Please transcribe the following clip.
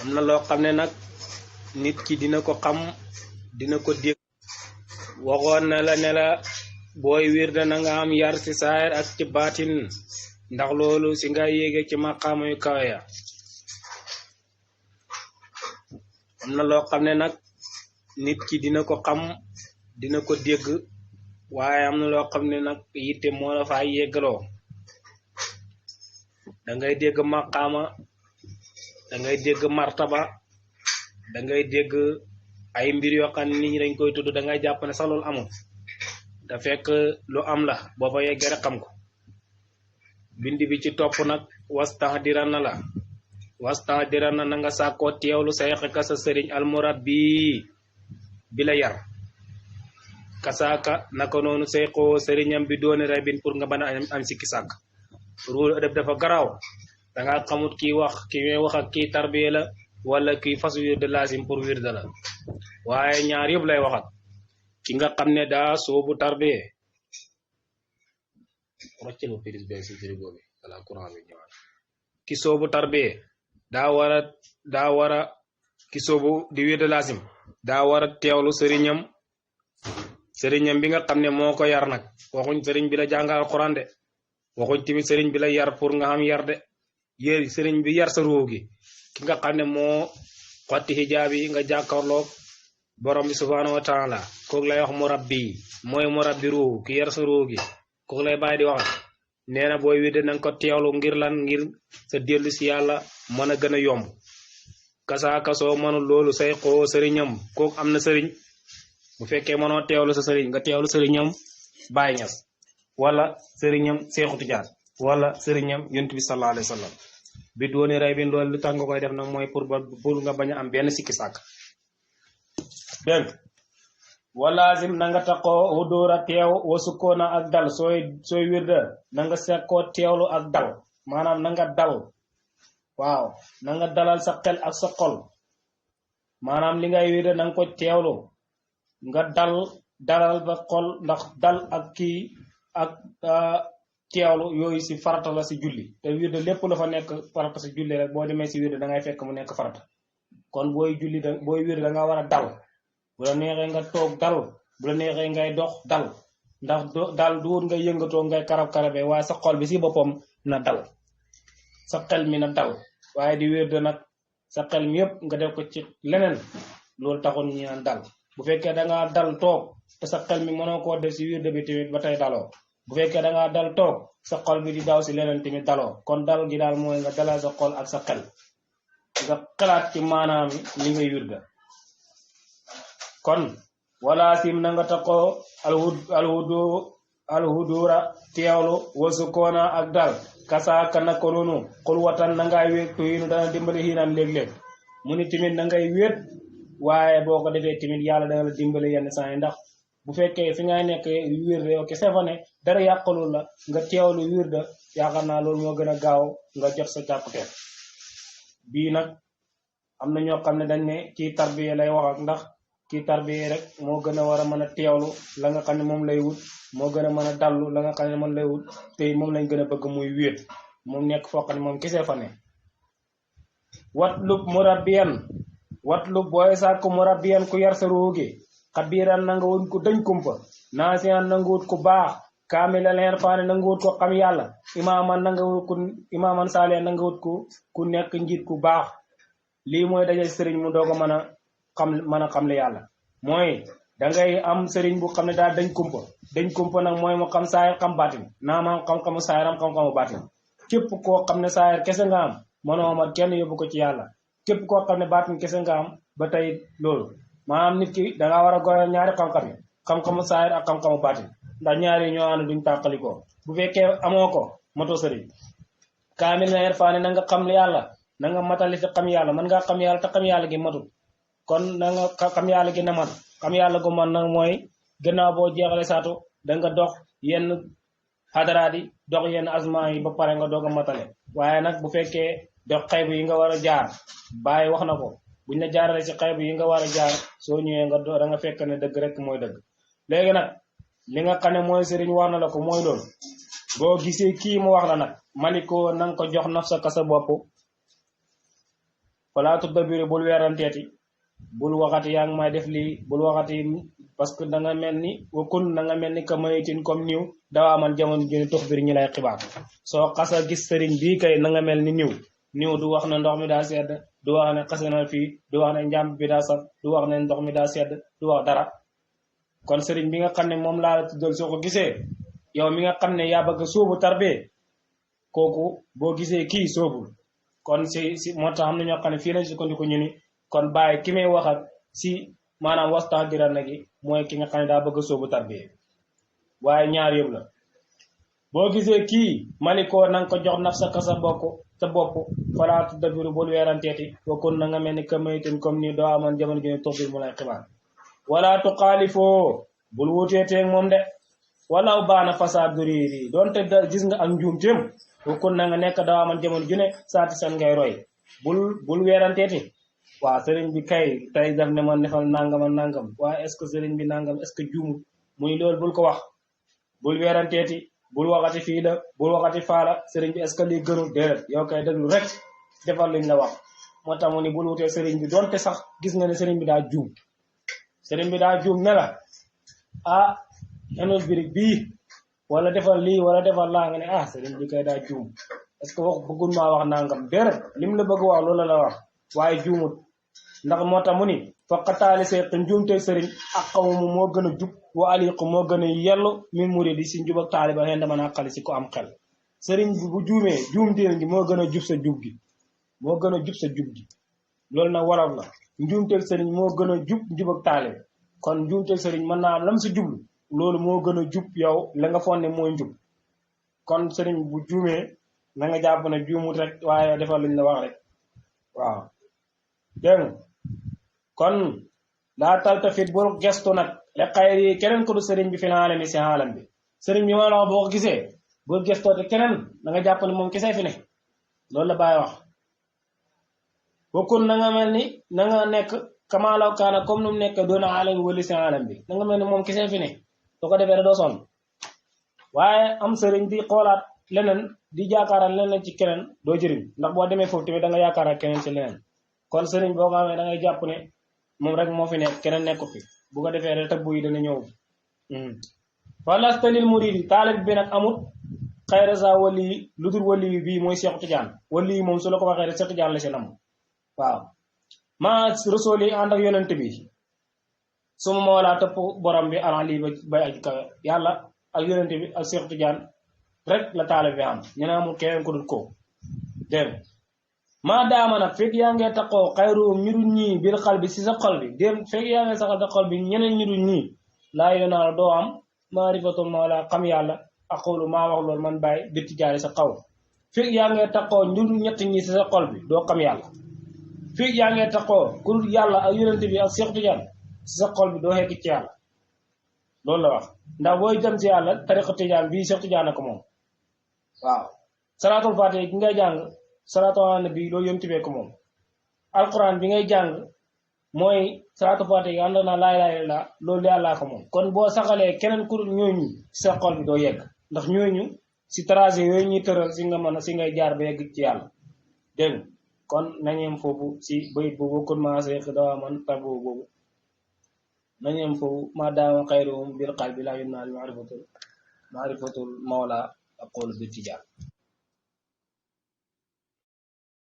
amna lo xamne nak nit ki dina ko xam dina ko deg waxon na la ne la boy wirda na nga am yar ci saayir ak ci batin ndax lolu ci nga yegge ci maqama yu kawe ya amna lo xamne nak nit ki dina ko xam dina ko deg waye amna lo xamne nak yitte mo la fa yeggalo da ngay deg maqama da ngay deg martaba da ngay deg ay mbir yo xam ni dañ koy tuddu da ngay japp ne sax lol amul da fekk lu am la bo fa yegge rek xam ko bindi bi ci top nak wastahdirana la wastahdirana nga sako tewlu saykh ka sa serigne al murabbi bila yar kasaka nako nonu saykho serignam bi doone rabin pour nga bana am sikki sak rul adab dafa garaw da nga xamut ki wax ak ki tarbiya la wala ki fas de lazim pour wirda la waye ñaar yeb lay waxat ki nga xamne da soobu tarbiya roccelo piris be ci frigo bi ala courant bi ñewal ki soobu tarbiya da wara ki soobu di wirda lazim da wara tewlu serignam bi nga xamne moko yar nak waxuñ serign bi la jangal alquran de waxuñ timi serign bi la yar pour nga am yar de yeri serign bi yar sa roogi ki nga xamne mo xoti hijabi nga jakarlo borom bi subhanahu wa ta'ala ko lay wax murabbi moy murabbi ru ki yar sa roogi ko lay bay di wax neena boy wi de nang ko tewlu ngir lan ngir sa delu ci yalla mëna gëna yomb kasa kaso mënu lolu say xo serignam ko amna serign bu fekke mëno tewlu sa serign nga tewlu serignam Baye Niass wala serignam Cheikhou Tidiane wala serignam Yonent bi sallallahu alayhi wasallam bi doone ray bi ndol lu tax nga koy def nak moy pour nga baña am ben sikki sak deng walazim nanga tako hudura tew wasukona ak dal soy wirda nanga sekko tewlu ak dal manam nanga dal waaw nanga dalal sa xel ak sa xol manam li ngay wirda nang ko tewlu nga dalal ba xol ndax dal ak ki ak tewlu yoy ci farata la ci julli te wirda lepp lu fa nek farata ci julli rek bo demé ci wirda da ngay fekk mu nek farata kon boy julli boy wirda da nga wara dal bu la nexé nga tok dal bu la nexé ngay dox dal ndax dal duur nga yëngato ngay karab-karabé way sa xol bi ci bopom na dal sa xel mi na dal waye di wirda nak sa xel mi yépp nga def ko ci leneen lool taxone ñi naan dal bu fekke da nga dal tok te sa xel mi mëno ko def ci wirda bi tamit batay dalo bu fekke da nga dal tok sa xol bi di daw ci leneen tamit dalo kon dal gi dal moy nga dalal sa xol ak sa xel nga xalaat ci manam li ngay wirda kon wala sim na nga tako alhudura tewlu wasukona ak dal kasaka nako nonu qul watan na ngay wet tuyinu dana dimbali hinan leg leg muni timit na ngay wet waye boko defé timit yalla dana la dimbali yenn say ndax bu fekke fi ngay nek wirde ok sefane dara yaqulul la nga tewlu wirde yakarna lol mo gëna gaaw nga jot sa jappé bi nak amna ño xamne dañ ne ci tarbiya lay wax ak ndax ki tarbiya rek mo gëna wara mëna tewlu la nga xamne mom lay wut mo gëna mëna dalu la nga xamne mom lay wut te mom lañ gëna bëgg muy wéet mom nek fo xamne mom kessé fa ne watlub murabbiyan watlub boy sa ko murabbiyan ku yar sa roogi khabiran nga won ko dañ kumpa nasiyan nga wut ku baax kamila leer faane nga wut ko xam yalla imaman nga wut ku imaman salih nga wut ku nek njit ku baax li moy dajé serigne mu dogo mëna xam li yalla moy da ngay am serigne bu xamne da dañ kumpa nak moy mo xam saay xam batin na ma xam saaram xam batin kep ko xamne saay kesse nga am mëno ma kenn yobu ko ci yalla kep ko xamne batin kesse nga am ba tay lolu manam nit ki da nga wara goyal ñaari xam saay ak xam batin ndax ñaari ñoo and duñ takaliko bu fekke amoko moto serigne kamil na erfane nga xam li yalla na nga matali ci xam yalla man nga xam yalla ta xam yalla gi matul kon na nga xam yalla gi na mat xam yalla gu man nak moy gënaaw bo jéxalé saatu da nga dox yenn hadaradi dox yenn azma yi ba paré nga doga matalé waye nak bu fekkee dox xeybu yi nga wara jaar baye wax nako buñ la jaarale ci xeybu yi nga wara jaar so ñëwé nga da nga fekk ne deug rek moy deug légui nak li nga xane moy serigne war na la ko moy lool bo gisé ki mu wax la nak maniko nang ko jox nafsa ka sa bop fala tudabbiru bul weeranteeti bul waxati yaa ngi may def lii bul waxati parce que da nga mel ni wakun na nga mel ni ka mayitin comme niw dawaa man jamono juni tux bir ñi lay xibaar soo xasa gis sëriñ bii kay na nga mel ni niw du wax ne ndox mi daa sedd du wax ne xase na fii du wax ne njàmb bi daa saf du wax ne ndox mi daa sedd du wax dara kon sëriñ bi nga xam ne moom laa la tuddal soo ko gisee yow mi nga xam ne yaa bëgg sóobu tarbee kooku boo gisee kii sóobul kon si moo tax am na ñoo xam ne fii lañ sukkandiku ñu ni kon bàyyi ki may wax ak si maanaam wastaan dira na gi mooy ki nga xam ne daa bëgg sóobu tarbee waaye ñaar yëpp la boo gisee kii malikoo na nga ko jox naf sa bopp falaa tudabbiru bul weeranteeti wakun na nga mel ni ka mayitin comme ni doo amoon jamono ji ne toxbir mu lay xibaar wala tuxaalifoo bul wuteeteeg moom de walaw baana fasaad duriiri doonte gis nga ak njuumteem wakun na nga nekk doo amoon jamono ju ne saati san ngay roy bul weeranteeti waaw sëriñ bi kay tey daf ne man defal nangam ak nangam waaye est-ce que sëriñ bi nangam est-ce que juumul muy loolu bul ko wax bul weeranteeti bul waxati fii la bul waxati faala sëriñ bi est-ce que lii gënul déedéet yow kay déglu rek defal liñ la wax moo tax mu ni bul wutee sëriñ bi doonte sax gis nga ne sëriñ bi daa juum ne la ah enul birig bii wala defal lii wala defal laa nga ne ah sëriñ bi kay daa juum est-ce que wax bëggul maa wax nangam déedéet lim la bëgg wax loolu la wax waaye juumut ndax moo tax mu ni foqataali seeq njuumte sëriñ ak xamumu moo gën a jub wa aliqu moo gën a yellu min muridi si njub ak taaliba xen dama naa xali si ko am xel sëriñ bi bu juumee juumteel gi moo gën a jub sa jub gi loolu nag wolof la njuumteel sëriñ moo gën a njub ak taaliba kon njuumteel sëriñ mën naa am lam si jublu loolu moo gën a jub yow la nga foog ne mooy njub kon sëriñ bu juumee na nga jàpp ne juumut rek waaye defal luñ la wax rek waaw dégg nga kon laa taltafit bul gestu nag le xayr yi keneen ko du sëriñ bi fi aalami si aalam bi sëriñ bi ma la wax boo ko gisee bul gestoo te keneen da nga jàpp ne moom kese fi ne loolu la Baay wax bokkul na nga mel ni na nga nekk kamaalaw kaana comme nu mu nekk doon aalami wali si aalam bi na nga mel ni moom kese fi ne soo ko defee da doo sonn waaye am sëriñ di xoolaat leneen di jaakaaral leneen ci keneen doo jëriñ ndax boo demee foofu tamit da nga yaakaaral keneen ci leneen kon sëriñ boo ko amee da ngay jàpp ne moom rek moo fi nekk keneen nekku fi bu ko defee rek tëbb yi dana ñëw falastalil muridi taalib bi nag amut xayra sa wali lu dul wali bii mooy Cheikh Tidiane wali moom su la ko waxee rek Cheikh Tidiane la si nam waaw maa rasool yi ànd ak yonent bi suma moolaa tëpp borom bi alali bay aji kawe yàlla ak yonent bi ak Cheikh Tidiane rek la taalib bi am ñu ne amul keneen ko dul ko dégg maa daama nag fekk yaa ngee taqoo xayruum ñu dul ñii biir xal bi si sa xol bi dem fekk yaa ngee saxal sa xol bi ñeneen ñu dul ñii laa yonaal doo am maarifatul mawla xam yàlla aqulu maa wax loolu man bàyyi bir ci jaari sa xaw fekk yaa ngee taqoo ñu dul ñett ñi si sa xol bi doo xam yàlla fekk yaa ngee taqoo ku dul yàlla ak yonente bi ak Cheikh Tidiane si sa xol bi doo xekk ci yàlla loolu la wax ndax booy dem si yàlla tariqa Tidiane bii Cheikh Tidiane ko moom waaw salaatul faatiha gi ngay jàng salaatu ala nabi loolu yonent bi ko moom alquran bi ngay jàng mooy salaatu faatiha ànd na laa ilaaha illallaah loolu yàllaa ko moom kon boo saxalee keneen ku ñooñu si sa xol bi doo yegg ndax ñooñu si trajet yooyu ñuy tëral si nga mën a si ngay jaar ba yegg ci yàlla dégg kon nañeem foofu si bayit boobu kon maa seex dawaa man tabu boobu nañeem foofu maa daama xayruhum bil qalbi laa yunnaal maarifatul mawla aqulu bi tijaar